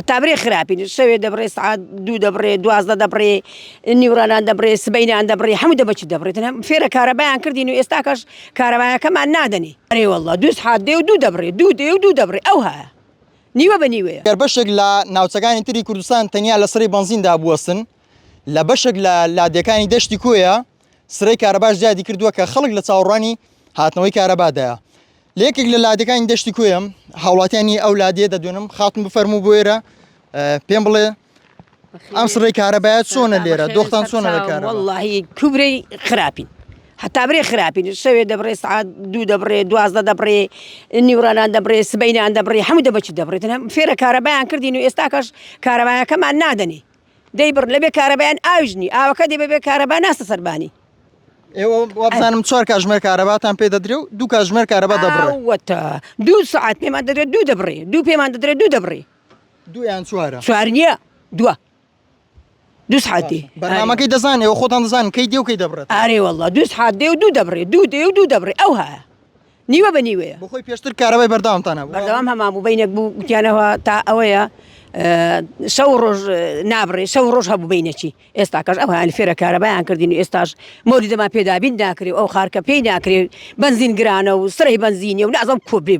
حتا برێ خراپین شەوێ دەبڕێ سعات دوو دەبڕێ 12 دەبڕێ نیورانان دەبڕێ سبەینیان دەبڕێ هەموو دەبچ دەبڕێتن فێرە کارەبایان کردین و ئێستاکەش کارەبایەکەمان نادەنی ئەرێ وەڵڵا دوو سعات دێ و دوو دەبڕێ دوو دێ و دوو دەبڕێ ئەو هەیە نیوە بە نیوەیە گەر بەشێک لە ناوچەکانی تری کوردستان تەنیا لە سەری بنزیندا بوەستن لە بەشێک لە لادەکانی دەشتی کۆیە سرەی کارەباش زیادی کردووە کە خەڵک لە چاوەڕوانی هاتنەوەی کارەبادایە لە یەکێک لە لادەکانی دەشتی کۆیە هاوڵاتیانی ئەو لادێ دەدوێنم خاتم بفەرموو بۆ ئێرە پێم بڵێ ئەم سڕێی کارەبایەت چۆنە لێرە دۆختان چۆنە لە کارە وەڵڵاهی کوبرەی خراپین حتا برێ خراپین شەوێ دەبڕێ سعات دوو دەبڕێ 12 دەبڕێ نیورانان دەبڕێ سبەینیان دەبڕێ هەموو دەبچ دەبڕێتن فێرە کارەبایان کردین و ئێستاکەش کارەبایەکەمان نادەنی دەیبڕ لەبێ کارەبایان ئاوژنی ئاوەکە دێ بەبێ کارەبا ناستە سەربانی ئێوە وابزانم 4 کاتژمێر کارەباتان پێ دەدرێ و 2 کاتژمێر کارەبا دەبڕێ وەتە 2 سعات پێمان دەدرێت دوو دەبڕێ دوو پێمان دەدرێت دوو دەبڕێ دویان چوارە چوار نییە دووە 2 سعاتی بەرنامەکەی دەزانێ ئەو خۆتان دەزانن کەی دێ و کەی دەبڕێت ئارێ وەڵڵا 2 سعات دێ و دوو دەبڕێ دوو دێ و دوو دەبڕێ ئەو هەیە نیوە بە نیوەیە بخۆی پێشتر کارەبای بەرداوامتانە بەردەوام هەماموو بینێک بوو گوتیانەوە تا ئەوەیە شەو ڕۆژ نابڕێ شەو ڕۆژ هەبوو بینەچی ئێستا کەش ئەو هەیە فێرە کارەبایان کردین و ئێستاش مۆری دەما پێدابین ناکرێ ئەو خارکە پێی ناکرێ بنزین گرانە و سرەی بنزینە و نازەم کۆبێ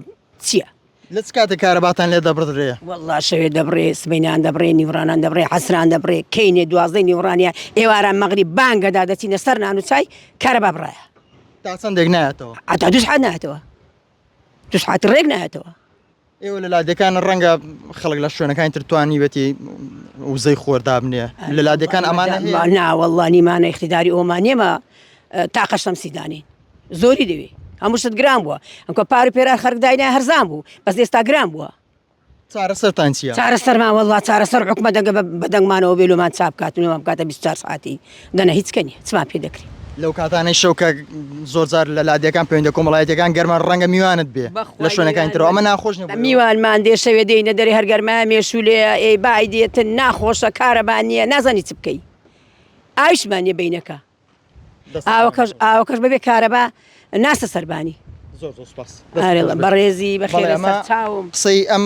چییە لە چ کاتێک کارەباتان لێ دەبڕدرێ وەڵڵا شەوێ دەبڕێ سبەینان دەبڕێ نیورانان دەبڕێ حەسران دەبڕێ کەینێ 12 نیورانیە ئێواران مەغریب بانگەدا دەچینە سەر نان و چای کارەبا بڕایە تا چەندێک نایەتەوە ئەتا 2 سعات نایەتەوە 2 سعات ڕێک نایەتەوە ئێوە لە لادەکان ڕەنگە خەڵک لە شوێنەکانی ترتوانی بێتی وزەی خۆردا بنێ لە لادەکان ئەمانە ناوەڵڵا نیمانە اختیداری ئەومان نێمە تاقەش شەمسیدانی زۆری دەوێ هەمووشت گران بووە ئەمکە پاری پێرا خەرکداینە هەرزان بوو بەس ئێستا گران بووە چارەسەرتان چییە؟ چارەسەرمان وەڵڵا چارەسەر حکومە دەگە بەدەنگمانەوە بێلومان چاپ کاتونەوە بکاتە 24 ساعتی دەنە هیچکەنی چمان پێ دەکری لەو کاتانەی شەوکە زۆرجار لە لادەکان پەیوەندی کۆمەڵایەتەکان گەرمان ڕەنگە میوانت بێ لە شوێنەکانی ترەوە ئەمە ناخۆش میوانمان دێ شەوێ دێنە دەری هەرگەرمە مێشولێ ئەی بای دێتن ناخۆشە کارەبان نییە نازانی چ بکەی ئایشمانە بینەکە ئاوەکەش بەبێ کارەبا ناسە سەربانی بەڕێزی بەخێرە چاوم قسەی ئەم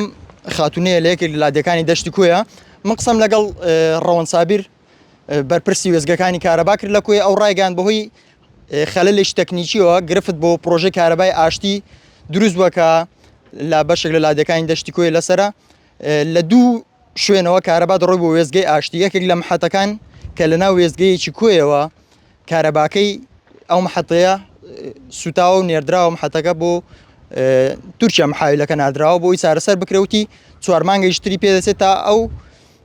خاتونەیە لە یەکێک لە لادەکانی دەشتی کۆیە من قسەم لەگەڵ ڕەوەن سابیر بەرپرسی وێزگەکانی کارەبا کرد لە کوێ ئەو ڕایگەان بەهۆی خەلەلێکی تەکنیکیەوە گرفت بۆ پرۆژەی کارەبای ئاشتی دروست بووە کە لە بەشێک لە لادەکانی دەشتی کۆی لەسرە لە دوو شوێنەوە کارەبا دەڕۆی بۆ وێزگەی ئاشتی یەکێک لە محەتەکان کە لە ناو وێزگەیەکی کۆیەوە کارەباکەی ئەو محەتەیە سوتاوە و نێردراوە محەتەکە بۆ تورکیا محاویلەکە نادراوە بۆی چارەسەر بکرێوتی 4 مانگەیشتری پێدەچێت تا ئەو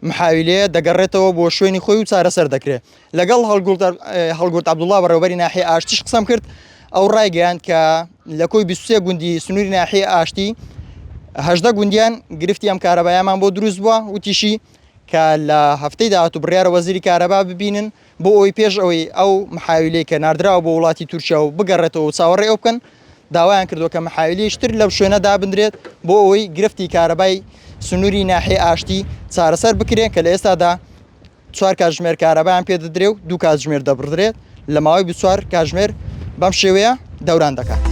محاویلەیە دەگەڕێتەوە بۆ شوێنی خۆی و چارەسەر دەکرێت لەگەڵ هەڵگورت عەبدوڵڵا بەڕێوەبەری ناحیە ئاشتیش قسەم کرد ئەو ڕایگەیاند کە لە کۆی 23 گوندی سنووری ناحیە ئاشتی 18 گوندیان گرفتی ئەم کارەبایەمان بۆ دروست بووە وتیشی کە لە هەفتەی داهاتوو بڕیارە وەزیری کارەبا ببینن بۆ ئەوی پێش ئەوەی ئەو محاویلەی کە ناردراوە بۆ وڵاتی تورکیا و بگەڕێتەوە و چاوەڕێ ئەو بکەن داوایان کردووە کە محاویلەیشتر لەو شوێنە دابدرێت بۆ ئەوەی گرفتی کارەبای سنووری ناحیە ئاشتی چارەسەر بکرێن کە لە ئێستادا 4 کاتژمێر کارەبایان پێ دەدرێ و 2 کاتژمێر دەبڕدرێت لە ماوەی 24 کاتژمێر بەم شێوەیە دەوران دەکات.